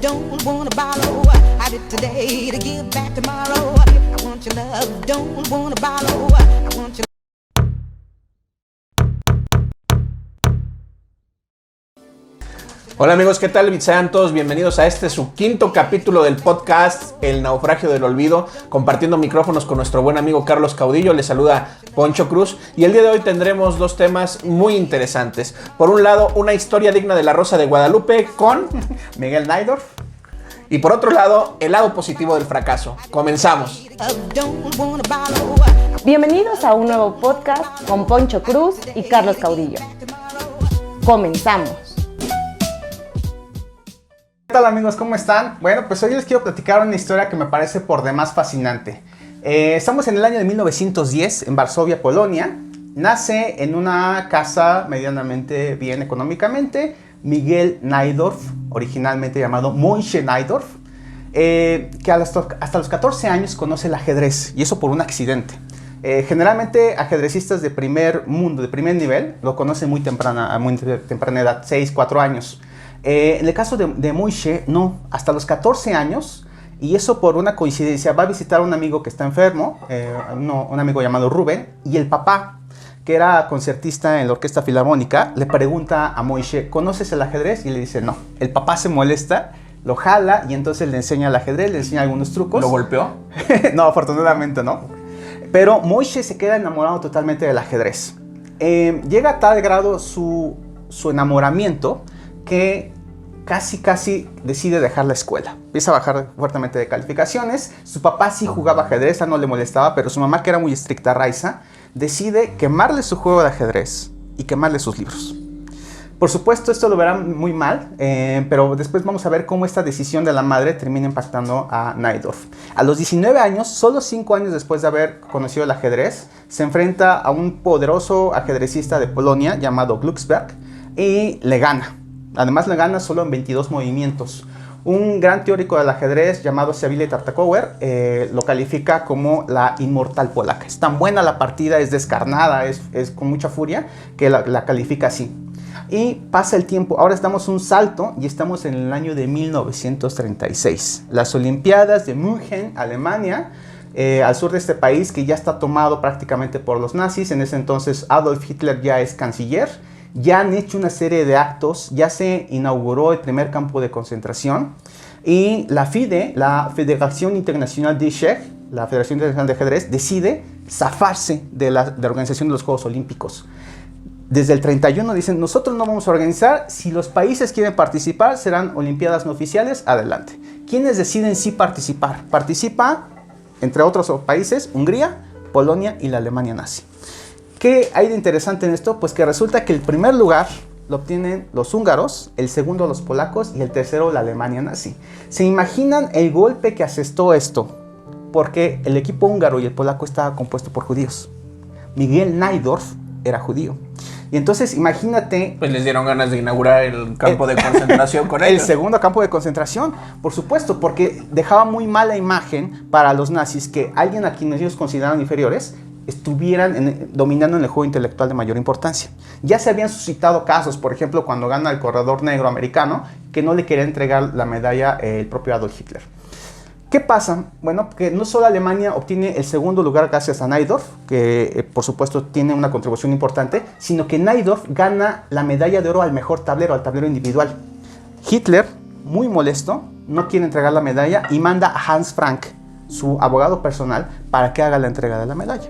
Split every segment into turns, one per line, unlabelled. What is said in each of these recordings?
don't wanna borrow. I did today to give back tomorrow. I want your love, don't wanna borrow. I want your
Hola amigos, ¿qué tal? Sean todos bienvenidos a su quinto capítulo del podcast El Naufragio del Olvido, compartiendo micrófonos con nuestro buen amigo Carlos Caudillo. Les saluda Poncho Cruz y el día de hoy tendremos dos temas muy interesantes. Por un lado, una historia digna de La Rosa de Guadalupe con Miguel Naidorf. Y por otro lado, el lado positivo del fracaso. Comenzamos.
Bienvenidos a un nuevo podcast con Poncho Cruz y Carlos Caudillo. Comenzamos.
¿Qué tal amigos? ¿Cómo están? Bueno, pues hoy les quiero platicar una historia que me parece por demás fascinante. Estamos en el año de 1910 en Varsovia, Polonia. Nace en una casa medianamente bien económicamente Miguel Naidorf, originalmente llamado Moshe Naidorf, que hasta los 14 años conoce el ajedrez, y eso por un accidente. Generalmente ajedrecistas de primer mundo, de primer nivel, lo conocen a muy temprana edad, 6, 4 años. En el caso de Moshe, no, hasta los 14 años, y eso por una coincidencia. Va a visitar a un amigo que está enfermo, un amigo llamado Rubén, y el papá, que era concertista en la Orquesta Filarmónica, le pregunta a Moshe, ¿conoces el ajedrez? Y le dice no. El papá se molesta, lo jala y entonces le enseña el ajedrez, le enseña algunos trucos.
¿Lo golpeó?
No, afortunadamente no. Pero Moshe se queda enamorado totalmente del ajedrez. Llega a tal grado su enamoramiento que casi decide dejar la escuela. Empieza a bajar fuertemente de calificaciones. Su papá sí jugaba ajedrez, no le molestaba, pero su mamá, que era muy estricta, Raiza, decide quemarle su juego de ajedrez y quemarle sus libros. Por supuesto, esto lo verán muy mal, pero después vamos a ver cómo esta decisión de la madre termina impactando a Naidorf. A los 19 años, solo 5 años después de haber conocido el ajedrez, se enfrenta a un poderoso ajedrecista de Polonia llamado Glucksberg y le gana. Además le gana solo en 22 movimientos. Un gran teórico del ajedrez llamado Szabely Tartakower lo califica como la inmortal polaca. Es tan buena la partida, es descarnada, es con mucha furia, que la califica así. Y pasa el tiempo, ahora damos un salto y estamos en el año de 1936. Las Olimpiadas de München, Alemania, al sur de este país que ya está tomado prácticamente por los nazis. En ese entonces Adolf Hitler ya es canciller. Ya han hecho una serie de actos, ya se inauguró el primer campo de concentración y la FIDE, la Federación Internacional de Schach, la Federación Internacional de Ajedrez, decide zafarse de la organización de los Juegos Olímpicos. Desde el 31 dicen, nosotros no vamos a organizar, si los países quieren participar serán olimpiadas no oficiales, adelante. ¿Quiénes deciden sí participar? Participa, entre otros países, Hungría, Polonia y la Alemania nazi. ¿Qué hay de interesante en esto? Pues que resulta que el primer lugar lo obtienen los húngaros, el segundo los polacos y el tercero la Alemania nazi. ¿Se imaginan el golpe que asestó esto? Porque el equipo húngaro y el polaco estaba compuesto por judíos. Miguel Naidorf era judío. Y entonces imagínate...
Pues les dieron ganas de inaugurar el campo de concentración con ellos.
El segundo campo de concentración, por supuesto, porque dejaba muy mala imagen para los nazis que alguien a quienes ellos consideraban inferiores estuvieran dominando en el juego intelectual de mayor importancia. Ya se habían suscitado casos, por ejemplo, cuando gana el corredor negro americano, que no le quería entregar la medalla el propio Adolf Hitler. ¿Qué pasa? Bueno, que no solo Alemania obtiene el segundo lugar gracias a Naidorf, que por supuesto tiene una contribución importante, sino que Naidorf gana la medalla de oro al mejor tablero, al tablero individual. Hitler, muy molesto, no quiere entregar la medalla y manda a Hans Frank, su abogado personal, para que haga la entrega de la medalla.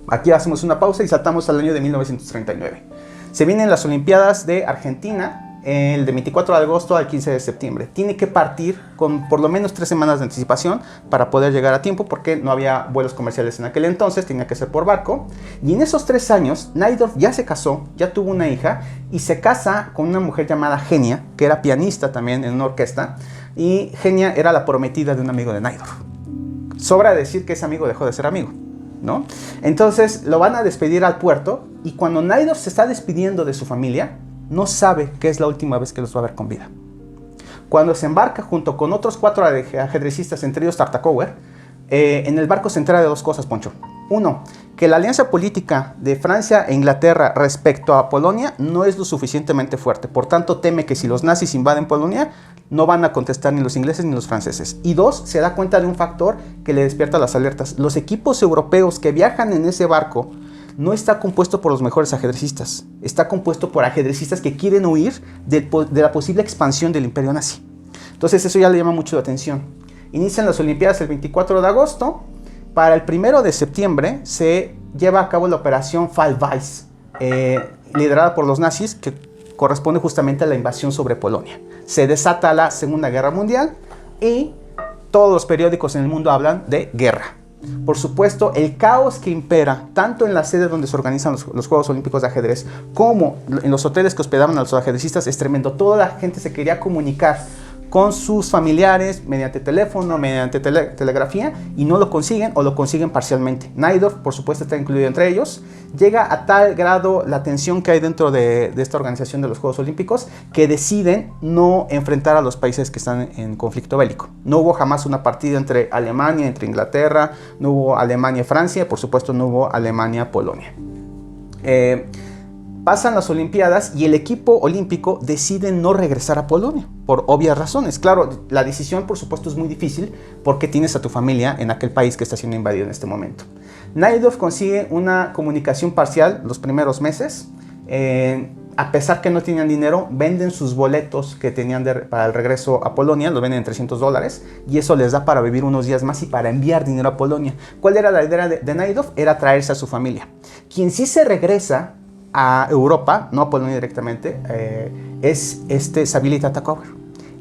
Aquí hacemos una pausa y saltamos al año de 1939. Se vienen las Olimpiadas de Argentina, el de 24 de agosto al 15 de septiembre. Tiene que partir con por lo menos 3 semanas de anticipación para poder llegar a tiempo, porque no había vuelos comerciales en aquel entonces, tenía que ser por barco. Y en esos 3 años, Naidorf ya se casó, ya tuvo una hija, y se casa con una mujer llamada Genia, que era pianista también en una orquesta, y Genia era la prometida de un amigo de Naidorf. Sobra decir que ese amigo dejó de ser amigo, ¿no? Entonces lo van a despedir al puerto, y cuando Naidorf se está despidiendo de su familia, no sabe que es la última vez que los va a ver con vida. Cuando se embarca junto con otros 4 ajedrecistas, entre ellos Tartakower, en el barco se entera de 2 cosas, Poncho. Uno, que la alianza política de Francia e Inglaterra respecto a Polonia no es lo suficientemente fuerte. Por tanto, teme que si los nazis invaden Polonia, no van a contestar ni los ingleses ni los franceses. Y dos, se da cuenta de un factor que le despierta las alertas. Los equipos europeos que viajan en ese barco no está compuesto por los mejores ajedrecistas. Está compuesto por ajedrecistas que quieren huir de la posible expansión del imperio nazi. Entonces eso ya le llama mucho la atención. Inician las Olimpiadas el 24 de agosto. Para el 1 de septiembre se lleva a cabo la operación Fall Weiss, liderada por los nazis, que corresponde justamente a la invasión sobre Polonia. Se desata la Segunda Guerra Mundial y todos los periódicos en el mundo hablan de guerra. Por supuesto, el caos que impera tanto en la sede donde se organizan los Juegos Olímpicos de ajedrez como en los hoteles que hospedaban a los ajedrecistas es tremendo. Toda la gente se quería comunicar con sus familiares mediante teléfono, mediante telegrafía, y no lo consiguen o lo consiguen parcialmente. Najdorf, por supuesto, está incluido entre ellos. Llega a tal grado la tensión que hay dentro de esta organización de los Juegos Olímpicos que deciden no enfrentar a los países que están en conflicto bélico. No hubo jamás una partida entre Alemania, entre Inglaterra, no hubo Alemania-Francia, por supuesto no hubo Alemania-Polonia. Pasan las Olimpiadas y el equipo olímpico decide no regresar a Polonia, por obvias razones. Claro, la decisión por supuesto es muy difícil porque tienes a tu familia en aquel país que está siendo invadido en este momento. Najdorf consigue una comunicación parcial los primeros meses. A pesar que no tenían dinero, venden sus boletos que tenían para el regreso a Polonia, los venden en $300 y eso les da para vivir unos días más y para enviar dinero a Polonia. ¿Cuál era la idea de Najdorf? Era traerse a su familia. Quien sí se regresa a Europa, no a Polonia directamente, es Savili Tatakover.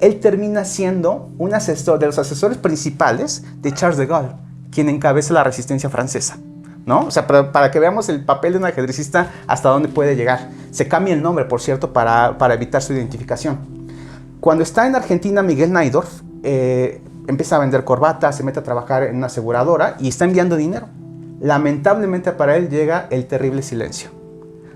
Él termina siendo un asesor de los asesores principales de Charles de Gaulle, quien encabeza la resistencia francesa, ¿no? O sea, para que veamos el papel de un ajedrecista hasta dónde puede llegar. Se cambia el nombre, por cierto, para evitar su identificación. Cuando está en Argentina, Miguel Najdorf empieza a vender corbatas, se mete a trabajar en una aseguradora y está enviando dinero. Lamentablemente para él llega el terrible silencio.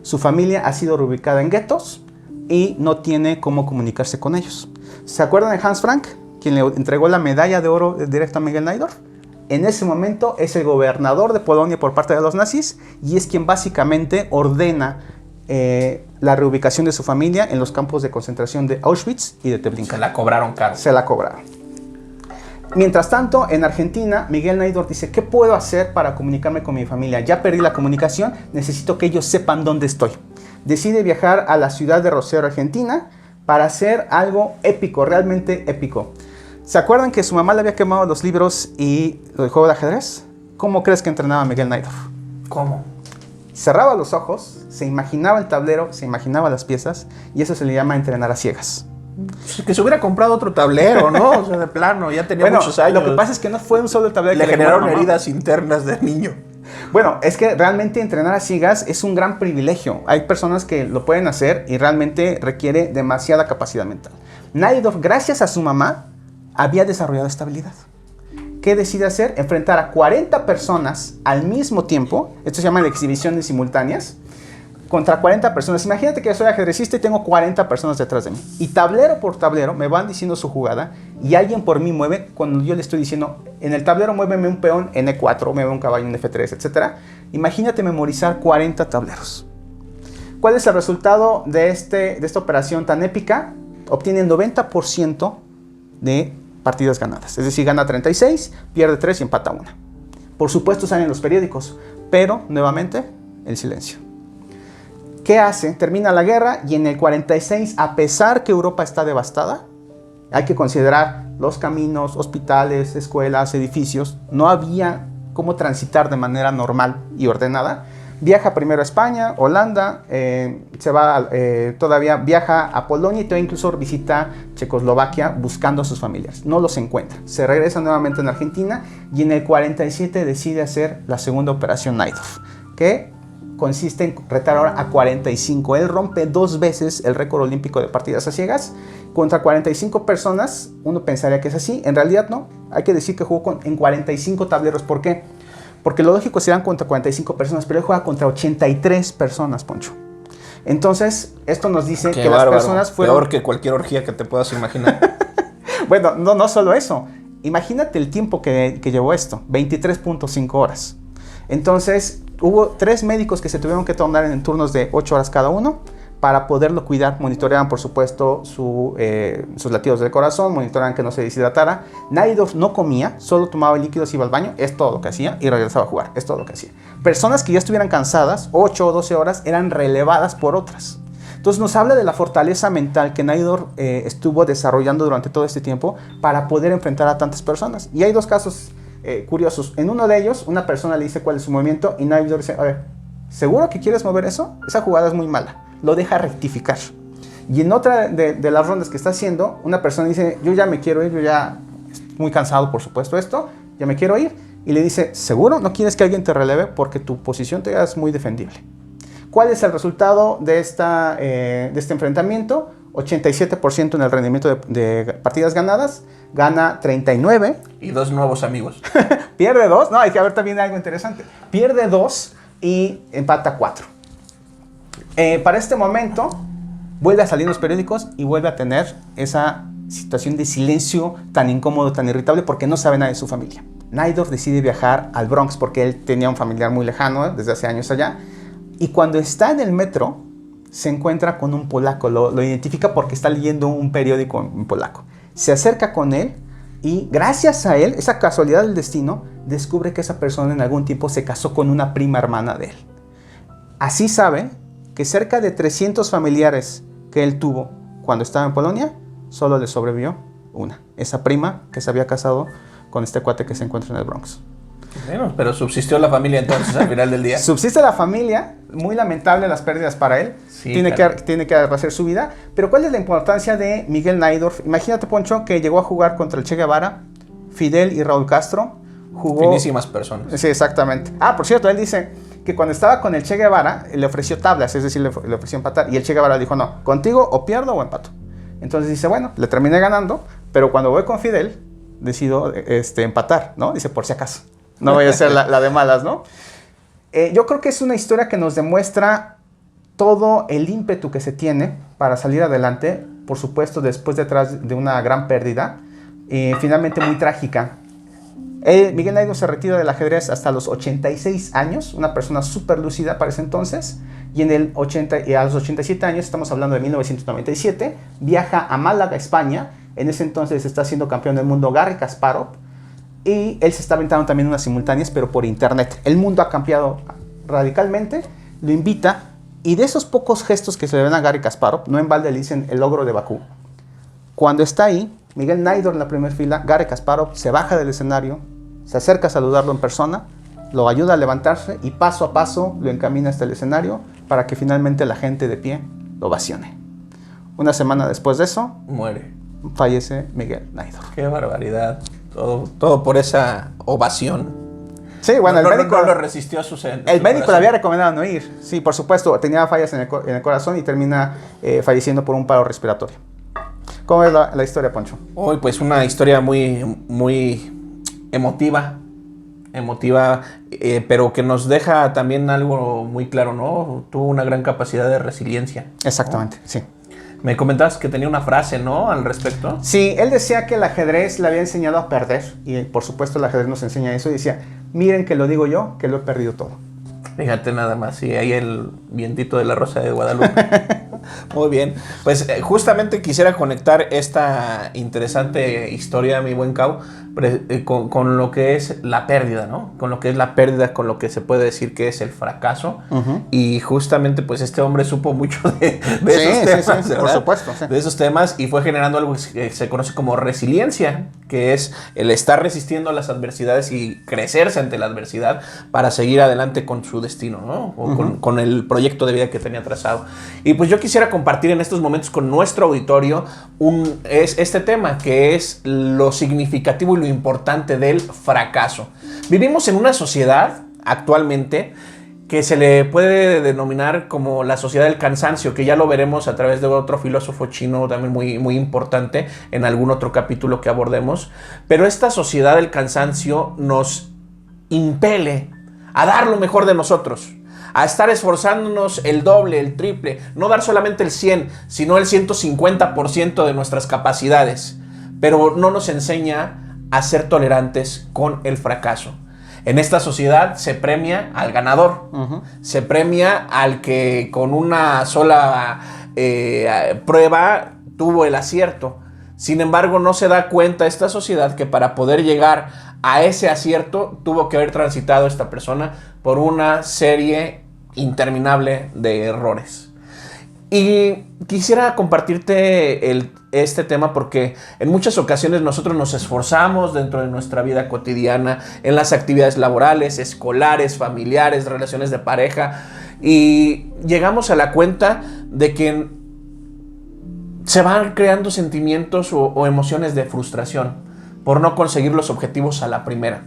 Su familia ha sido reubicada en guetos y no tiene cómo comunicarse con ellos. ¿Se acuerdan de Hans Frank, quien le entregó la medalla de oro directa a Miguel Najdorf? En ese momento es el gobernador de Polonia por parte de los nazis y es quien básicamente ordena la reubicación de su familia en los campos de concentración de Auschwitz y de Treblinka.
Se la cobraron caro.
Se la cobraron. Mientras tanto, en Argentina, Miguel Najdorf dice, ¿qué puedo hacer para comunicarme con mi familia? Ya perdí la comunicación, necesito que ellos sepan dónde estoy. Decide viajar a la ciudad de Rosario, Argentina, para hacer algo épico, realmente épico. ¿Se acuerdan que su mamá le había quemado los libros y el juego de ajedrez? ¿Cómo crees que entrenaba Miguel Najdorf?
¿Cómo?
Cerraba los ojos, se imaginaba el tablero, se imaginaba las piezas, y eso se le llama entrenar a ciegas.
Que se hubiera comprado otro tablero, ¿no? O sea, de plano, ya tenía muchos años.
Lo que pasa es que no fue un solo tablero.
Le generaron heridas internas de niño.
Bueno, es que realmente entrenar a ciegas es un gran privilegio. Hay personas que lo pueden hacer y realmente requiere demasiada capacidad mental. Najdorf, gracias a su mamá, había desarrollado esta habilidad. ¿Qué decide hacer? Enfrentar a 40 personas al mismo tiempo. Esto se llama exhibiciones simultáneas. Contra 40 personas. Imagínate que yo soy ajedrecista y tengo 40 personas detrás de mí. Y tablero por tablero me van diciendo su jugada y alguien por mí mueve cuando yo le estoy diciendo, en el tablero muéveme un peón en E4, mueve un caballo en F3, etc. Imagínate memorizar 40 tableros. ¿Cuál es el resultado de esta operación tan épica? Obtiene 90% de partidas ganadas. Es decir, gana 36, pierde 3 y empata 1. Por supuesto salen los periódicos, pero nuevamente el silencio. ¿Qué hace? Termina la guerra y en el 46, a pesar que Europa está devastada, hay que considerar los caminos, hospitales, escuelas, edificios, no había cómo transitar de manera normal y ordenada. Viaja primero a España, Holanda, todavía viaja a Polonia y todavía incluso visita Checoslovaquia buscando a sus familiares. No los encuentra. Se regresa nuevamente en Argentina y en el 47 decide hacer la segunda operación Najdorf, que consiste en retar ahora a 45. Él rompe 2 veces el récord olímpico de partidas a ciegas contra 45 personas. Uno pensaría que es así, en realidad no. Hay que decir que jugó en 45 tableros. ¿Por qué? Porque lo lógico serían contra 45 personas, pero él juega contra 83 personas, Poncho. Entonces, esto nos dice que las personas fueron...
Peor que cualquier orgía que te puedas imaginar.
Bueno, no solo eso. Imagínate el tiempo que llevó esto, 23.5 horas. Entonces, hubo 3 médicos que se tuvieron que turnar en turnos de 8 horas cada uno para poderlo cuidar. Monitoreaban, por supuesto, sus latidos del corazón, monitoreaban que no se deshidratara. Naidorf no comía, solo tomaba líquidos, iba al baño, es todo lo que hacía, y regresaba a jugar, es todo lo que hacía. Personas que ya estuvieran cansadas, 8 o 12 horas, eran relevadas por otras. Entonces nos habla de la fortaleza mental que Naidorf estuvo desarrollando durante todo este tiempo para poder enfrentar a tantas personas. Y hay 2 casos curiosos. En uno de ellos, una persona le dice cuál es su movimiento y Naidorf dice, a ver, ¿seguro que quieres mover eso? Esa jugada es muy mala. Lo deja rectificar. Y en otra de las rondas que está haciendo, una persona dice, yo ya me quiero ir, yo ya estoy muy cansado, por supuesto, esto, ya me quiero ir. Y le dice, ¿seguro no quieres que alguien te releve? Porque tu posición te es muy defendible. ¿Cuál es el resultado de este enfrentamiento? 87% en el rendimiento de partidas ganadas, gana 39.
Y 2 nuevos amigos.
Pierde 2, no, hay que ver también algo interesante. Pierde 2 y empata 4. Para este momento, vuelve a salir en los periódicos y vuelve a tener esa situación de silencio tan incómodo, tan irritable, porque no sabe nada de su familia. Naidorf decide viajar al Bronx porque él tenía un familiar muy lejano desde hace años allá. Y cuando está en el metro, se encuentra con un polaco. Lo identifica porque está leyendo un periódico en polaco. Se acerca con él y gracias a él, esa casualidad del destino, descubre que esa persona en algún tiempo se casó con una prima hermana de él. Así sabe que cerca de 300 familiares que él tuvo cuando estaba en Polonia, solo le sobrevivió una. Esa prima que se había casado con este cuate que se encuentra en el Bronx.
Bueno, pero subsistió la familia entonces al final del día.
Subsiste la familia, muy lamentable las pérdidas para él.
Sí,
tiene
claro.
que rehacer su vida. Pero ¿cuál es la importancia de Miguel Naidorf? Imagínate, Poncho, que llegó a jugar contra el Che Guevara, Fidel y Raúl Castro. Jugó...
Finísimas personas.
Sí, exactamente. Ah, por cierto, él dice que cuando estaba con el Che Guevara, le ofreció tablas, es decir, le ofreció empatar. Y el Che Guevara dijo, no, contigo o pierdo o empato. Entonces dice, bueno, le terminé ganando, pero cuando voy con Fidel, decido empatar, ¿no? Dice, por si acaso. No vaya a ser la de malas, ¿no? Yo creo que es una historia que nos demuestra todo el ímpetu que se tiene para salir adelante, por supuesto, después detrás de una gran pérdida, finalmente muy trágica. Miguel Naidorf se retira del ajedrez hasta los 86 años, una persona súper lúcida para ese entonces, y a los 87 años, estamos hablando de 1997, viaja a Málaga, España. En ese entonces está siendo campeón del mundo Garry Kasparov, y él se está aventando también unas simultáneas, pero por internet. El mundo ha cambiado radicalmente, lo invita, y de esos pocos gestos que se le ven a Garry Kasparov, no en balde le dicen el ogro de Bakú. Cuando está ahí, Miguel Naidorf en la primera fila, Garry Kasparov se baja del escenario, se acerca a saludarlo en persona, lo ayuda a levantarse y paso a paso lo encamina hasta el escenario para que finalmente la gente de pie lo ovacione. Una semana después de eso,
muere.
Fallece Miguel Naidorf.
Qué barbaridad. Todo por esa ovación.
Sí, bueno, el médico
no lo resistió a su
El médico le había recomendado no ir. Sí, por supuesto, tenía fallas en el corazón y termina falleciendo por un paro respiratorio. ¿Cómo es la historia, Poncho?
Hoy, pues una historia muy emotiva, pero que nos deja también algo muy claro, ¿no? Tuvo una gran capacidad de resiliencia.
Exactamente,
¿no?
sí.
Me comentabas que tenía una frase, ¿no? Al respecto.
Sí, él decía que el ajedrez le había enseñado a perder, y por supuesto el ajedrez nos enseña eso, y decía, miren que lo digo yo, que lo he perdido todo.
Fíjate nada más, sí, ahí el vientito de la Rosa de Guadalupe. Muy bien, pues justamente quisiera conectar esta interesante historia, mi buen Cau, con lo que es la pérdida, ¿no? Con lo que es la pérdida, con lo que se puede decir que es el fracaso. Y justamente pues este hombre supo mucho de esos temas,
sí, por supuesto. Sí.
De esos temas, y fue generando algo que se conoce como resiliencia, que es el estar resistiendo a las adversidades y crecerse ante la adversidad para seguir adelante con su destino, ¿no? O con el proyecto de vida que tenía trazado. Y pues yo quisiera compartir en estos momentos con nuestro auditorio este tema, que es lo significativo y lo importante del fracaso. Vivimos en una sociedad actualmente que se le puede denominar como la sociedad del cansancio, que ya lo veremos a través de otro filósofo chino también muy importante en algún otro capítulo que abordemos. Pero esta sociedad del cansancio nos impele a dar lo mejor de nosotros, a estar esforzándonos el doble, el triple, no dar solamente el 100, sino el 150% de nuestras capacidades, pero no nos enseña a ser tolerantes con el fracaso. En esta sociedad se premia al ganador, se premia al que con una sola prueba tuvo el acierto. Sin embargo, no se da cuenta esta sociedad que para poder llegar a ese acierto tuvo que haber transitado esta persona por una serie interminable de errores. Y quisiera compartirte este tema porque en muchas ocasiones nosotros nos esforzamos dentro de nuestra vida cotidiana, en las actividades laborales, escolares, familiares, relaciones de pareja, y llegamos a la cuenta de que se van creando sentimientos o emociones de frustración por no conseguir los objetivos a la primera.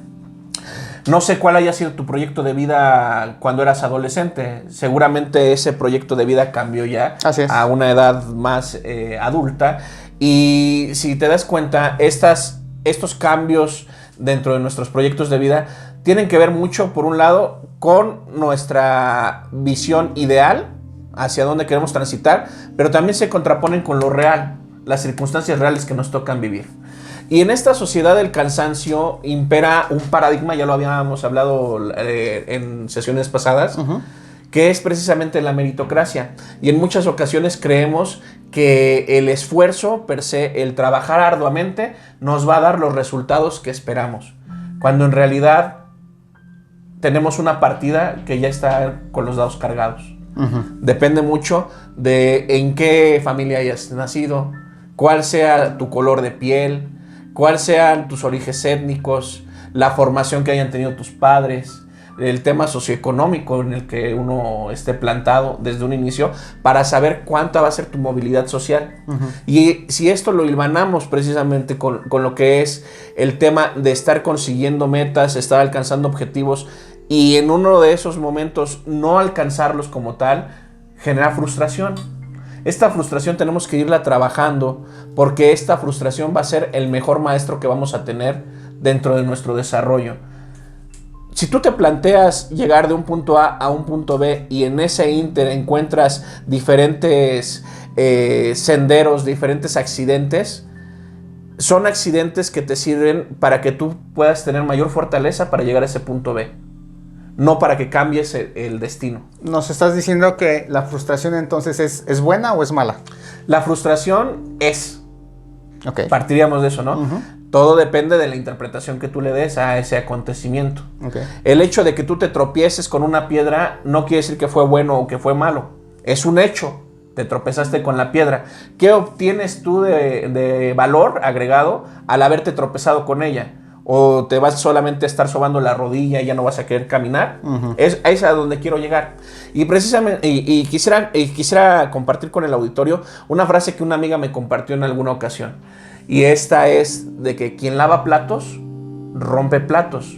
No sé cuál haya sido tu proyecto de vida cuando eras adolescente. Seguramente ese proyecto de vida cambió ya a una edad más adulta. Y si te das cuenta, estos cambios dentro de nuestros proyectos de vida tienen que ver mucho, por un lado, con nuestra visión ideal hacia dónde queremos transitar, pero también se contraponen con lo real, las circunstancias reales que nos tocan vivir. Y en esta sociedad del cansancio impera un paradigma, ya lo habíamos hablado en sesiones pasadas, que es precisamente la meritocracia. Y en muchas ocasiones creemos que el esfuerzo per se, el trabajar arduamente, nos va a dar los resultados que esperamos, cuando en realidad tenemos una partida que ya está con los dados cargados. Depende mucho de en qué familia hayas nacido, cuál sea tu color de piel, cuáles sean tus orígenes étnicos, la formación que hayan tenido tus padres, el tema socioeconómico en el que uno esté plantado desde un inicio, para saber cuánta va a ser tu movilidad social. Y si esto lo hilvanamos precisamente con lo que es el tema de estar consiguiendo metas, estar alcanzando objetivos, y en uno de esos momentos no alcanzarlos como tal, genera frustración. Esta frustración tenemos que irla trabajando, porque esta frustración va a ser el mejor maestro que vamos a tener dentro de nuestro desarrollo. Si tú te planteas llegar de un punto A a un punto B y en ese ínter encuentras diferentes senderos, diferentes accidentes, son accidentes que te sirven para que tú puedas tener mayor fortaleza para llegar a ese punto B, no para que cambies el destino.
¿Nos estás diciendo que la frustración entonces es buena o es mala?
La frustración es.
Okay.
Partiríamos de eso, ¿no? Todo depende de la interpretación que tú le des a ese acontecimiento.
Okay.
El hecho de que tú te tropieces con una piedra no quiere decir que fue bueno o que fue malo. Es un hecho. Te tropezaste con la piedra. ¿Qué obtienes tú de valor agregado al haberte tropezado con ella? ¿O te vas solamente a estar sobando la rodilla y ya no vas a querer caminar? Es a donde quiero llegar. Y precisamente, quisiera compartir con el auditorio una frase que una amiga me compartió en alguna ocasión. Y esta es de que quien lava platos, rompe platos.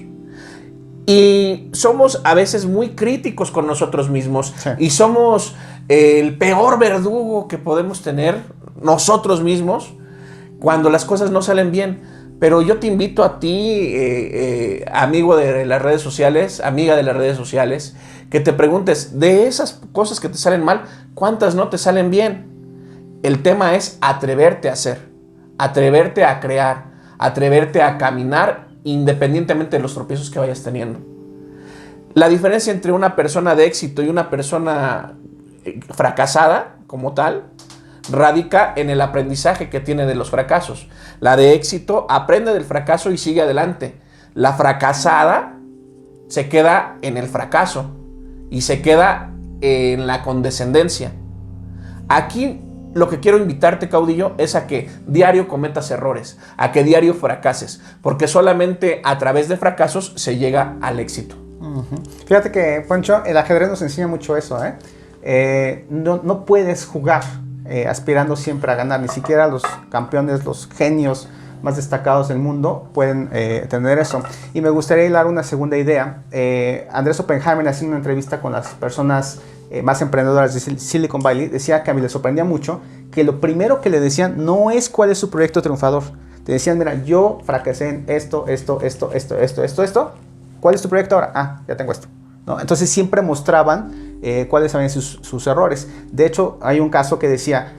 Y somos a veces muy críticos con nosotros mismos. Sí. Y somos el peor verdugo que podemos tener nosotros mismos cuando las cosas no salen bien. Pero yo te invito a ti, amigo de las redes sociales, amiga de las redes sociales, que te preguntes, de esas cosas que te salen mal, ¿cuántas no te salen bien? El tema es atreverte a hacer, atreverte a crear, atreverte a caminar independientemente de los tropiezos que vayas teniendo. La diferencia entre una persona de éxito y una persona fracasada como tal radica en el aprendizaje que tiene de los fracasos. La de éxito aprende del fracaso y sigue adelante. La fracasada se queda en el fracaso y se queda en la condescendencia. Aquí lo que quiero invitarte, Caudillo, es a que diario cometas errores, a que diario fracases, porque solamente a través de fracasos se llega al éxito.
Fíjate que, Poncho, el ajedrez nos enseña mucho eso, no puedes jugar aspirando siempre a ganar. Ni siquiera los campeones, los genios más destacados del mundo pueden tener eso. Y me gustaría hilar una segunda idea. Andrés Oppenheimer, haciendo una entrevista con las personas más emprendedoras de Silicon Valley, decía que a mí le sorprendía mucho que lo primero que le decían no es cuál es su proyecto triunfador. Te decían, mira, yo fracasé en esto. ¿Cuál es tu proyecto ahora? Ah, ya tengo esto, ¿no? Entonces siempre mostraban cuáles eran sus errores. De hecho, hay un caso que decía,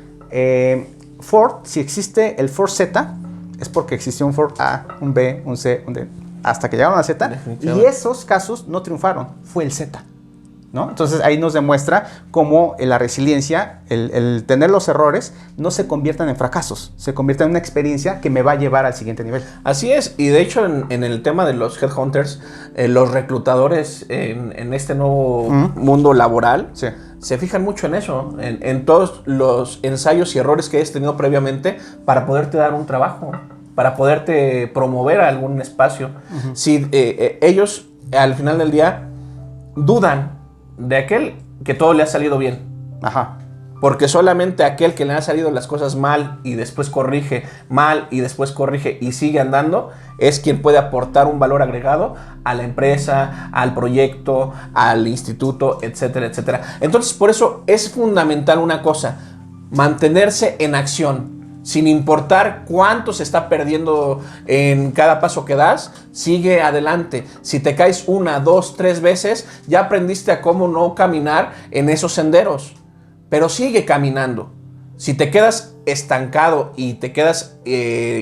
Ford, si existe el Ford Z, es porque existió un Ford A, un B, un C, un D. hasta que llegaron a Z, y
Definitivamente.
esos casos no triunfaron, fue el Z, ¿no? Entonces ahí nos demuestra cómo la resiliencia, el tener los errores, no se convierten en fracasos, se convierten en una experiencia que me va a llevar al siguiente nivel.
Así es, y de hecho en el tema de los headhunters, los reclutadores en este nuevo mundo laboral,
Sí.
se fijan mucho en eso, en todos los ensayos y errores que hayas tenido previamente para poderte dar un trabajo, para poderte promover a algún espacio. Si ellos al final del día dudan de aquel que todo le ha salido bien,
Ajá.
porque solamente aquel que le han salido las cosas mal y después corrige, mal y después corrige y sigue andando, es quien puede aportar un valor agregado a la empresa, al proyecto, al instituto, etcétera, etcétera. Entonces, por eso es fundamental una cosa: mantenerse en acción. Sin importar cuánto se está perdiendo en cada paso que das, sigue adelante. Si te caes 1, 2, 3 veces, ya aprendiste a cómo no caminar en esos senderos. Pero sigue caminando. Si te quedas estancado y te quedas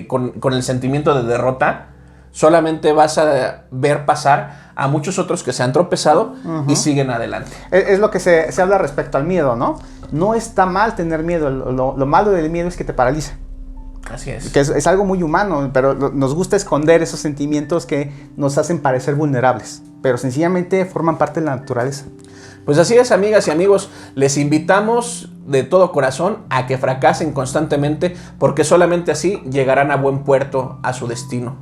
con el sentimiento de derrota, solamente vas a ver pasar a muchos otros que se han tropezado y siguen adelante.
Es lo que se habla respecto al miedo, ¿no? No está mal tener miedo, lo malo del miedo es que te paraliza.
Así es.
Que es algo muy humano, pero nos gusta esconder esos sentimientos que nos hacen parecer vulnerables, pero sencillamente forman parte de la naturaleza.
Pues así es, amigas y amigos, les invitamos de todo corazón a que fracasen constantemente, porque solamente así llegarán a buen puerto, a su destino.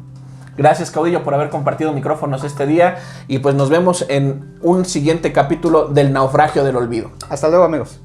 Gracias, Caudillo, por haber compartido micrófonos este día, y pues nos vemos en un siguiente capítulo del Naufragio del Olvido.
Hasta luego, amigos.